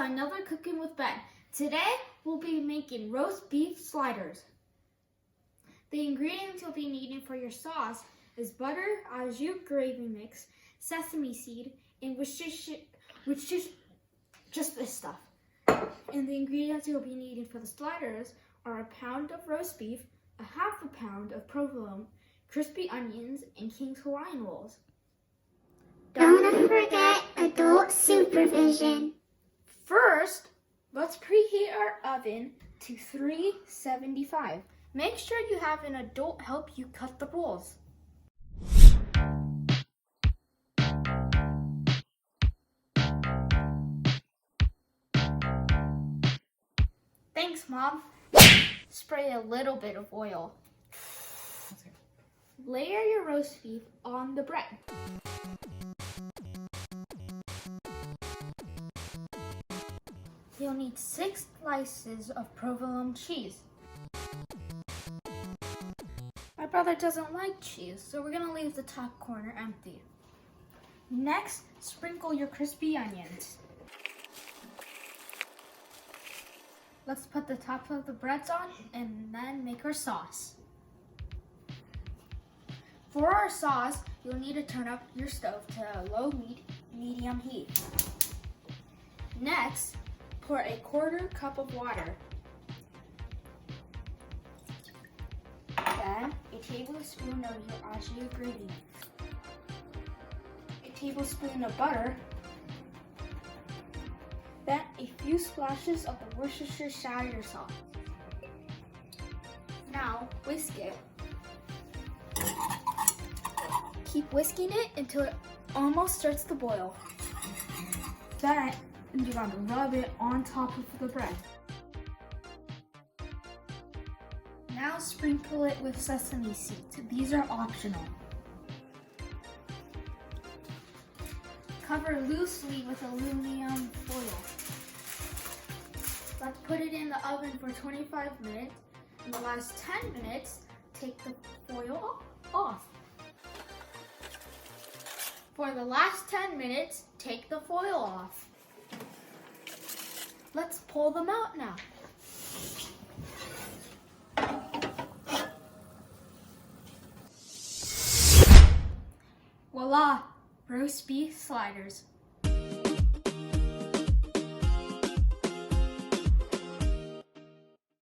to another Cooking with Ben. Today we'll be making roast beef sliders. The ingredients you'll be needing for your sauce is butter, au jus gravy mix, sesame seed, and which is just this stuff. And the ingredients you'll be needing for the sliders are a pound of roast beef, a half a pound of provolone, crispy onions, and King's Hawaiian rolls. Don't forget adult supervision. First, let's preheat our oven to 375. Make sure you have an adult help you cut the rolls. Thanks, Mom. Spray a little bit of oil. Layer your roast beef on the bread. You'll need 6 slices of provolone cheese. My brother doesn't like cheese, so we're gonna leave the top corner empty. Next, sprinkle your crispy onions. Let's put the top of the breads on and then make our sauce. For our sauce, you'll need to turn up your stove to a low medium heat. Next, pour a 1/4 cup of water. Then, a tablespoon of your au jus gravy mix. A tablespoon of butter. Then, a few splashes of the Worcestershire sauce. Now, whisk it. Keep whisking it until it almost starts to boil. Then, you're going to rub it on top of the bread. Now sprinkle it with sesame seeds. These are optional. Cover loosely with aluminum foil. Let's put it in the oven for 25 minutes. In the last 10 minutes, take the foil off. For the last 10 minutes, take the foil off. Let's pull them out now. Voila, roast beef sliders.